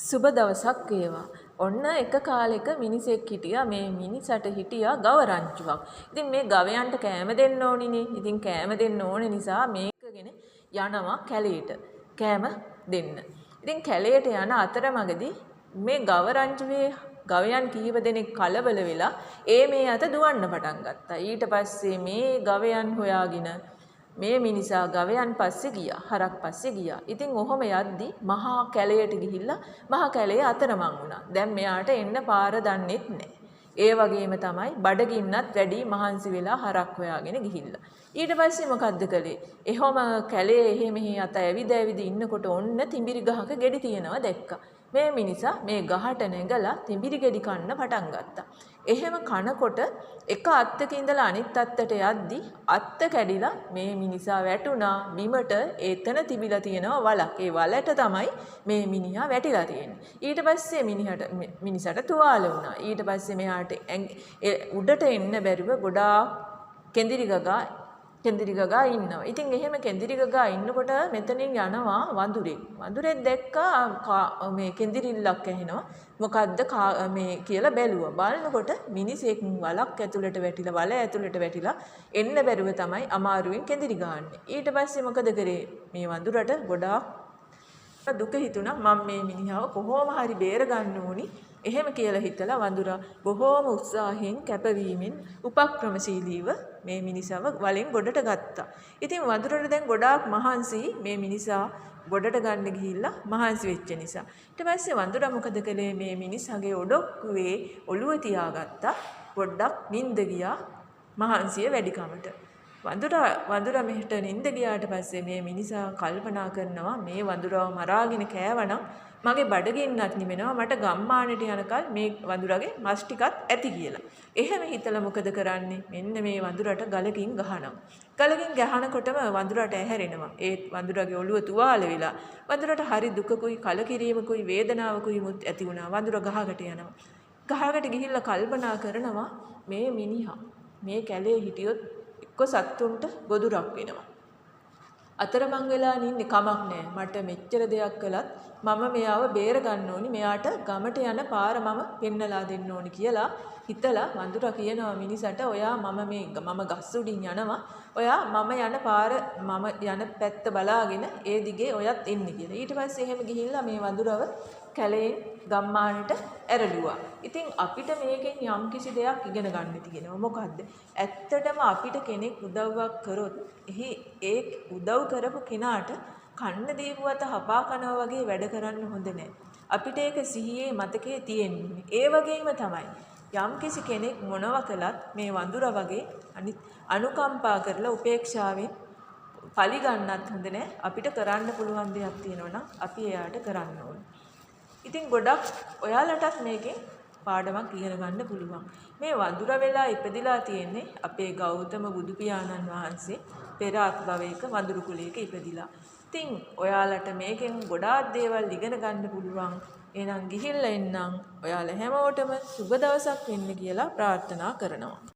සුබ දවසක් වේවා. ඔන්න එක කාලෙක මිනිසෙක් හිටියා. මේ මිනිසට හිටියා ගව රංචුවක්. ඉතින් මේ ගවයන්ට කෑම දෙන්න ඕනිනේ. ඉතින් කෑම දෙන්න ඕන නිසා මේකගෙන යනවා කැලේට කෑම දෙන්න. ඉතින් කැලේට යන අතරමඟදී මේ ගව රංචුවේ ගවයන් කීප දෙනෙක් කලබල වෙලා මේ අත දුවන්න පටන් ගත්තා. ඊට පස්සේ මේ ගවයන් හොයාගෙන මේ මිනිසා ගවයන් පස්සේ ගියා. හරක් පස්සේ ගියා. ඉතින් ඔහොම යද්දි මහා කැලයට ගිහිල්ලා මහා කැලේ අතරමං වුණා. දැන් මෙයාට එන්න පාර දන්නෙත් නැහැ. ඒ වගේම තමයි බඩගින්නත් වැඩි මහන්සි වෙලා හරක් හොයාගෙන ගිහිල්ලා. ඊට පස්සේ මොකද්ද කළේ? එහෙම කැලේ එහෙ මෙහෙ අත ඇවිද ඉන්නකොට ඔන්න තිඹිරි ගහක ගෙඩි තියනවා දැක්කා. මේ මිනිසා මේ ගහට නැගලා තිඹිරි ගෙඩි කන්න පටන් ගත්තා. එහෙම කනකොට එක අත්තක ඉඳලා අනිත් අත්තට යද්දි අත්ත කැඩිලා මේ මිනිසා වැටුණා බිමට. එතන තිබිලා තියෙනවා වලක්. ඒ වලට තමයි මේ මිනිහා වැටිලා තියෙන්නේ. ඊට පස්සේ මිනිසට තුවාල වුණා. ඊට පස්සේ මෙයාට උඩට එන්න බැරිව ගොඩාක් කෙඳිරි ගගා ඉන්නවා. ඉතින් එහෙම කෙඳිරි ගගා ඉන්නකොට මෙතනින් යනවා වඳුරෙක්. වඳුරෙක් දැක්කා මේ කෙඳිරිල්ලක් ඇහෙනවා. මොකද්ද මේ කියලා බැලුවා. බලනකොට මිනිසෙක් වලක් ඇතුළට වැටිලා වල ඇතුළට වැටිලා එන්න බැරුව තමයි අමාරුවෙන් කෙඳිරි ගහන්නේ. ඊට පස්සේ මොකද කරේ? මේ වඳුරට ගොඩාක් දුක හිතුණා. මම මේ මිනිහව කොහොම හරි බේර ගන්න ඕනි. එහෙම කියලා හිතලා වඳුරා බොහෝම උත්සාහයෙන් කැපවීමෙන් උපක්‍රමශීලීව මේ මිනිසාව වලෙන් ගොඩට ගත්තා. ඉතින් වඳුරට දැන් ගොඩාක් මහන්සි මේ මිනිසා ගොඩට ගන්න ගිහිල්ලා මහන්සි වෙච්ච නිසා. ඊට පස්සේ වඳුරා මොකද කළේ? මේ මිනිසාගේ ඔඩොක්කුවේ ඔළුව තියාගත්තා. පොඩ්ඩක් නිින්ද ගියා මහන්සිය වැඩිකමට. වඳුරා මෙහෙට නිින්ද ගියාට පස්සේ මේ මිනිසා කල්පනා කරනවා මේ වඳුරාව මරාගෙන කෑවනම් මගේ බඩගින්නත් නිවෙනවා. මට ගම්මානට යනකල් මේ වඳුරාගේ මස් ටිකත් ඇති කියලා. එහෙම හිතලා මොකද කරන්නේ? මෙන්න මේ වඳුරට ගලකින් ගහනවා. ගලකින් ගහනකොටම වඳුරට ඇහැරෙනවා. ඒ වඳුරාගේ ඔළුව තුවාල වෙලා වඳුරට හරි දුකකුයි කලකිරීමකුයි වේදනාවකුයි මුත් ඇති වුණා. වඳුරා ගහකට යනවා. ගහකට ගිහිල්ලා කල්පනා කරනවා මේ මිනිහා මේ කැලේ හිටියොත් එක්ක සත්තුන්ට ගොදුරක් වෙනවා. අතරමං වෙලා ඉන්නේ කමක් නැහැ. මට මෙච්චර දෙයක් කළත් මම මෙයාව බේර ගන්න ඕනි. මෙයාට ගමට යන පාර මම පෙන්නලා දෙන්න ඕනි කියලා හිතලා වඳුරා කියනවා මිනිසට ඔයා මම ගස් උඩින් යනවා. ඔයා මම යන පාර මම යන පැත්ත බලාගෙන ඒ දිගේ ඔයත් එන්න කියලා. ඊට පස්සේ එහෙම ගිහිල්ලා මේ වඳුරව කැලේ ගම්මානට ඇරළුවා. ඉතින් අපිට මේකෙන් යම්කිසි දෙයක් ඉගෙන ගන්න තියෙනවා. මොකද්ද? ඇත්තටම අපිට කෙනෙක් උදව්වක් කරොත් ඒ උදව් කරපු කෙනාට කන්න දීපුවත හපා කනවා වගේ වැඩ කරන්න හොඳ නැහැ. අපිට ඒක සිහියේ මතකයේ තියෙන්නේ. ඒ වගේම තමයි යම්කිසි කෙනෙක් මොනවා කළත් මේ වඳුරා වගේ අනුකම්පා කරලා උපේක්ෂාවෙන් පලි ගන්නත් හොඳ නැහැ. අපිට කරන්න පුළුවන් දෙයක් තියෙනවා නම් අපි එයාට කරන්න ඕනේ. ඉතින් ගොඩක් ඔයාලටත් මේකෙන් පාඩමක් ඉගෙන ගන්න පුළුවන්. මේ වඳුරා වෙලා ඉපදිලා තියෙන්නේ අපේ ගෞතම බුදු පියාණන් වහන්සේ පෙර ආත්මවයක වඳුරු කුලයක ඉපදිලා. ඉතින් ඔයාලට මේකෙන් ගොඩාක් දේවල් ඉගෙන ගන්න පුළුවන්. එහෙනම් ගිහිල්ලා එන්නම්. ඔයාලා හැමෝටම සුබ දවසක් වෙන්න කියලා ප්‍රාර්ථනා කරනවා.